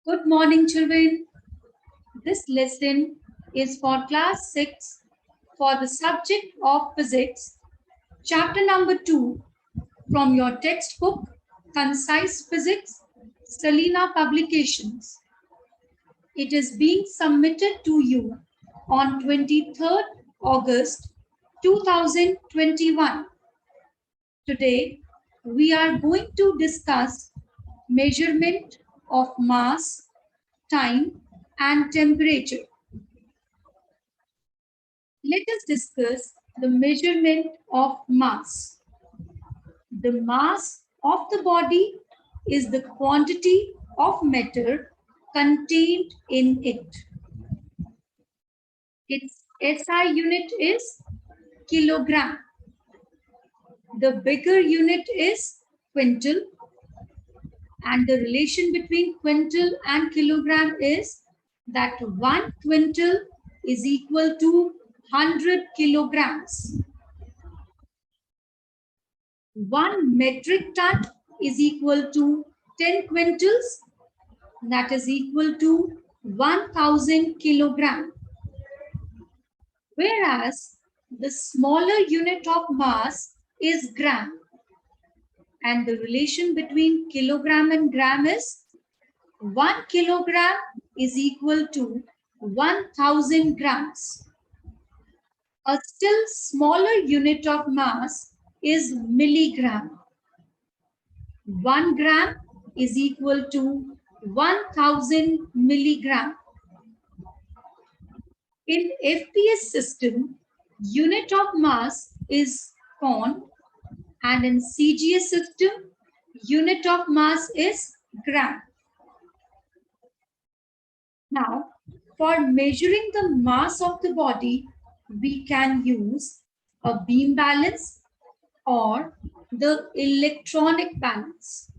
Good morning, children. This lesson is for class 6 for the subject of physics, chapter number 2 from your textbook, Concise Physics, Salina Publications. It is being submitted to you on 23rd August 2021. Today, we are going to discuss measurement of mass, time, and temperature. Let us discuss the measurement of mass. The mass of the body is the quantity of matter contained in it. Its SI unit is kilogram. The bigger unit is quintal, and the relation between quintal and kilogram is that 1 quintal is equal to 100 kilograms. 1 metric ton is equal to 10 quintals, that is equal to 1000 kilogram. Whereas the smaller unit of mass is gram, and the relation between kilogram and gram is 1 kilogram is equal to 1000 grams. A still smaller unit of mass is milligram. 1 gram is equal to 1000 milligram. In FPS system, unit of mass is pound, and in CGS system, unit of mass is gram. Now, for measuring the mass of the body, we can use a beam balance or the electronic balance.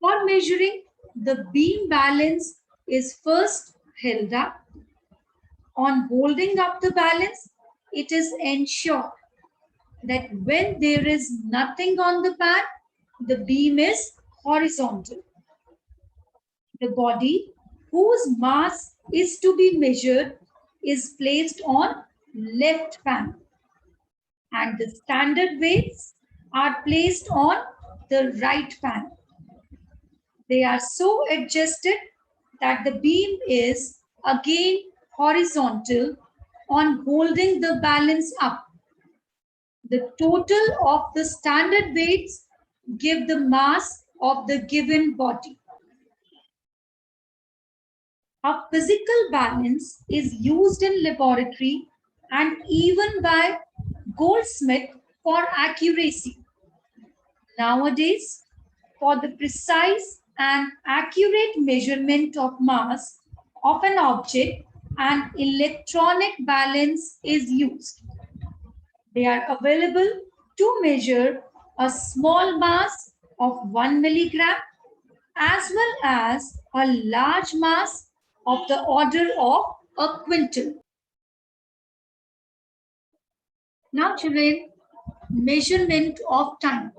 For measuring, the beam balance is first held up. On holding up the balance, it is ensured that when there is nothing on the pad, the beam is horizontal. The body whose mass is to be measured is placed on left panel, and the standard weights are placed on the right panel. They are so adjusted that the beam is again horizontal on holding the balance up. The total of the standard weights give the mass of the given body. A physical balance is used in laboratory and even by goldsmith for accuracy. Nowadays, for the precise and accurate measurement of mass of an object, an electronic balance is used. They are available to measure a small mass of 1 milligram as well as a large mass of the order of a quintal. Now, children, measurement of time.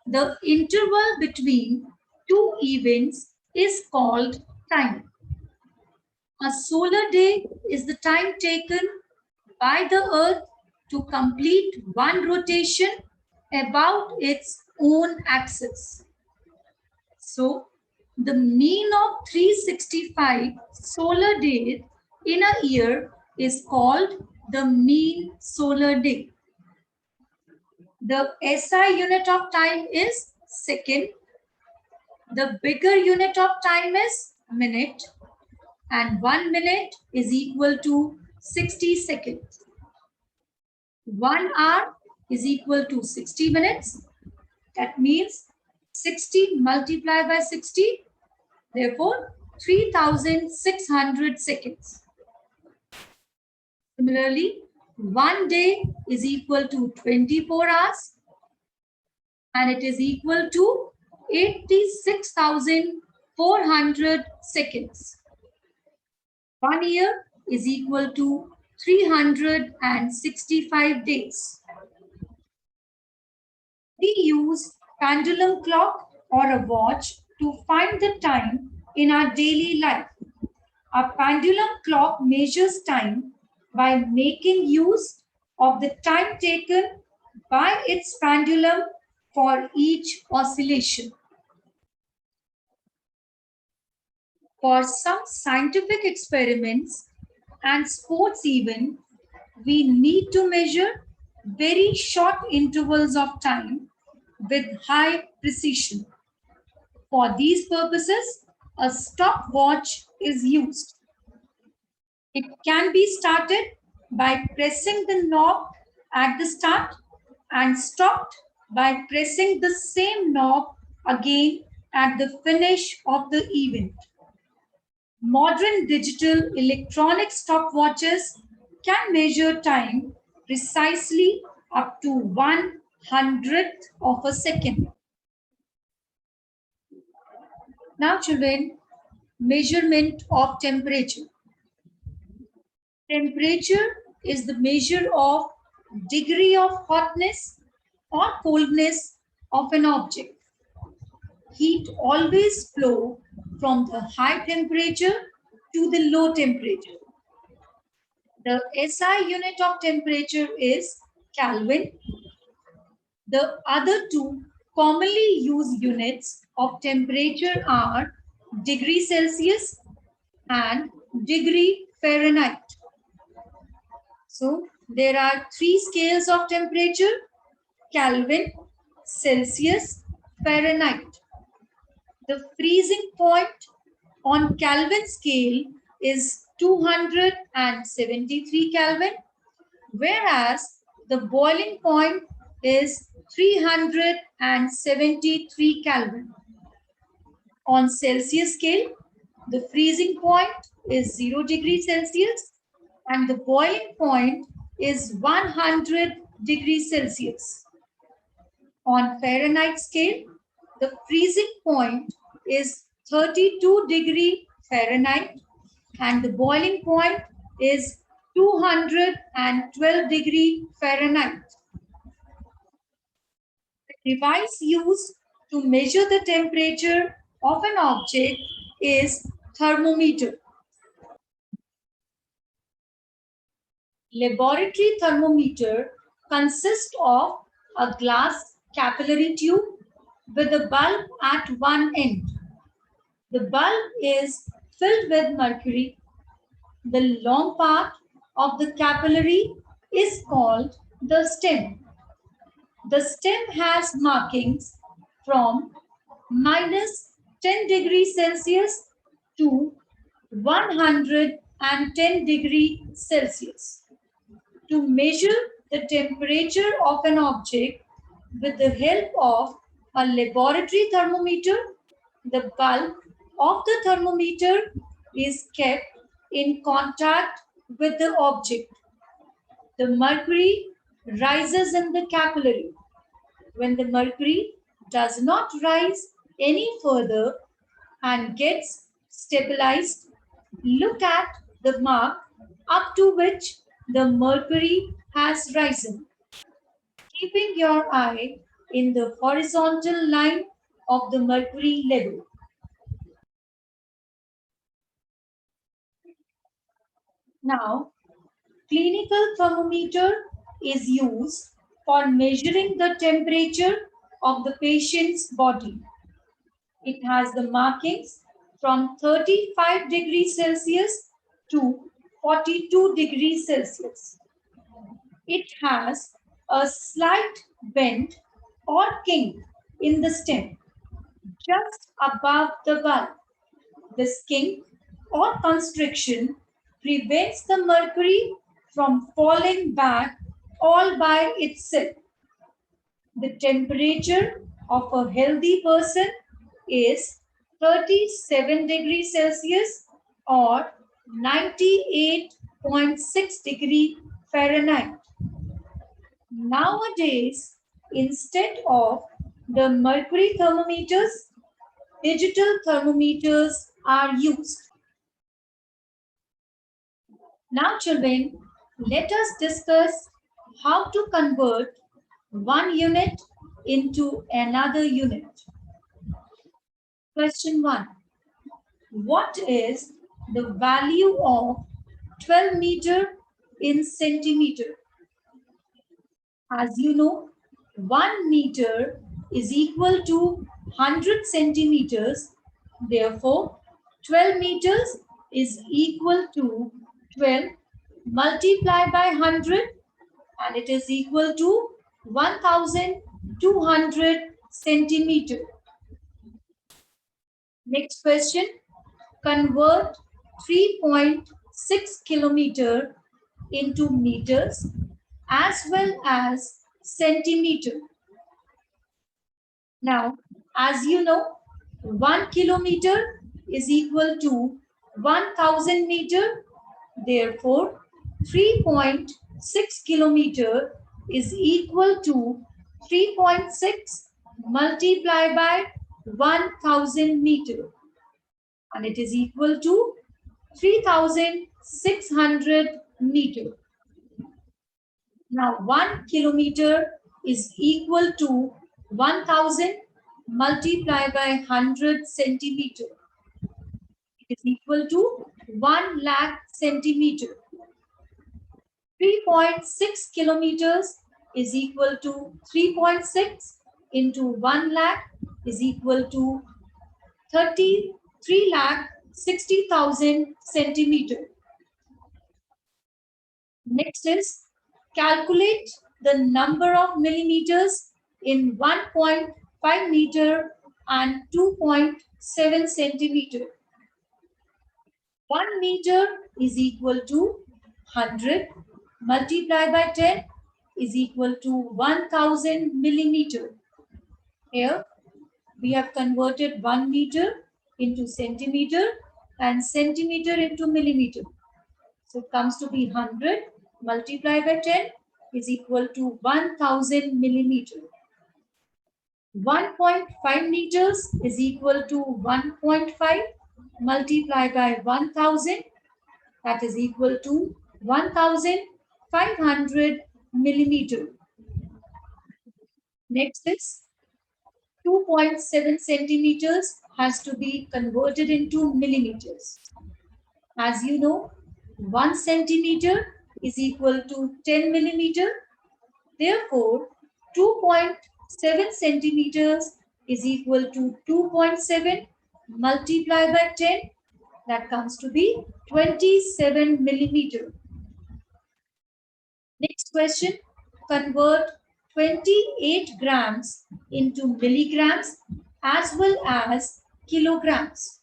The interval between two events is called time. A solar day is the time taken by the Earth to complete one rotation about its own axis. So, the mean of 365 solar days in a year is called the mean solar day. The SI unit of time is second. The bigger unit of time is minute, and 1 minute is equal to 60 seconds. 1 hour is equal to 60 minutes. That means 60 multiplied by 60, therefore 3600 seconds. Similarly, 1 day is equal to 24 hours, and it is equal to 86,400 seconds. 1 year is equal to 365 days. We use pendulum clock or a watch to find the time in our daily life. A pendulum clock measures time by making use of the time taken by its pendulum for each oscillation. For some scientific experiments and sports even, we need to measure very short intervals of time with high precision. For these purposes, a stopwatch is used. It can be started by pressing the knob at the start and stopped by pressing the same knob again at the finish of the event. Modern digital electronic stopwatches can measure time precisely up to 1/100th of a second. Now children, measurement of temperature. Temperature is the measure of degree of hotness or coldness of an object. Heat always flows from the high temperature to the low temperature. The SI unit of temperature is Kelvin. The other two commonly used units of temperature are degree Celsius and degree Fahrenheit. So there are three scales of temperature: Kelvin, Celsius, Fahrenheit. The freezing point on Kelvin scale is 273 Kelvin, whereas the boiling point is 373 Kelvin. On Celsius scale, the freezing point is 0 degrees Celsius and the boiling point is 100 degrees Celsius. On Fahrenheit scale, the freezing point is 32 degree Fahrenheit and the boiling point is 212 degree Fahrenheit. The device used to measure the temperature of an object is thermometer. Laboratory thermometer consists of a glass capillary tube with a bulb at one end. The bulb is filled with mercury. The long part of the capillary is called the stem. The stem has markings from -10 degrees Celsius to 110 degrees Celsius. To measure the temperature of an object with the help of a laboratory thermometer, the bulb of the thermometer is kept in contact with the object. The mercury rises in the capillary. When the mercury does not rise any further and gets stabilized, look at the mark up to which the mercury has risen, keeping your eye in the horizontal line of the mercury level. Now, clinical thermometer is used for measuring the temperature of the patient's body. It has the markings from 35 degrees Celsius to 42 degrees Celsius. It has a slight bend or kink in the stem just above the bulb. This kink or constriction prevents the mercury from falling back all by itself. The temperature of a healthy person is 37 degrees Celsius or 98.6 degree Fahrenheit. Nowadays, instead of the mercury thermometers, digital thermometers are used. Now children, let us discuss how to convert one unit into another unit. Question 1. What is the value of 12 meter in centimeter? As you know, 1 meter is equal to 100 centimeters. Therefore, 12 meters is equal to 12 multiplied by 100, and it is equal to 1200 centimeter. Next question. Convert 3.6 kilometer into meters as well as centimeter. Now, as you know, 1 kilometer is equal to 1000 meter. Therefore, 3.6 kilometer is equal to 3.6 multiplied by 1000 meter, and it is equal to 3600 meter. Now 1 kilometer is equal to 1000 multiplied by 100 centimeter. It is equal to 1 lakh centimeter. 3.6 kilometers is equal to 3.6 into 1 lakh is equal to 33 lakh 60,000 centimeter. Next is calculate the number of millimeters in 1.5 meter and 2.7 centimeter. 1 meter is equal to 100 multiplied by 10 is equal to 1000 millimeter. Here we have converted 1 meter into centimeter and centimeter into millimeter. So it comes to be 100 multiplied by 10 is equal to 1000 millimeter. 1.5 meters is equal to 1.5 multiplied by 1000, that is equal to 1500 millimeter. Next is 2.7 centimeters has to be converted into millimeters. As you know, 1 centimeter is equal to 10 millimeter. Therefore, 2.7 centimeters is equal to 2.7 multiplied by 10. That comes to be 27 millimeter. Next question. Convert 28 grams into milligrams as well as kilograms.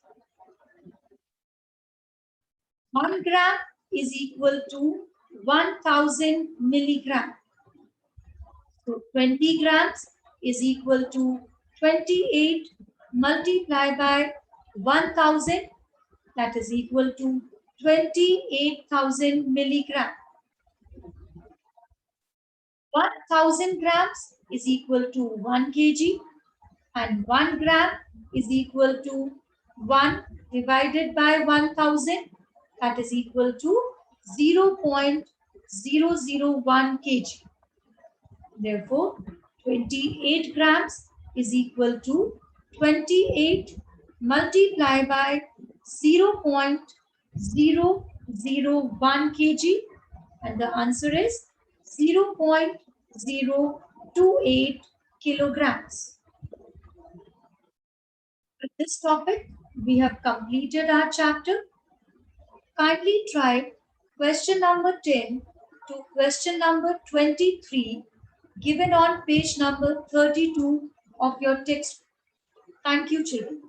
1 gram is equal to 1000 milligram. So 20 grams is equal to 28 multiplied by 1000, that is equal to 28,000 milligram. 1000 grams is equal to 1 kg and 1 gram is equal to 1 divided by 1000, that is equal to 0.001 kg. Therefore, 28 grams is equal to 28 multiplied by 0.001 kg, and the answer is 0.028 kilograms. With this topic, we have completed our chapter. Kindly try question number 10 to question number 23 given on page number 32 of your text. Thank you, children.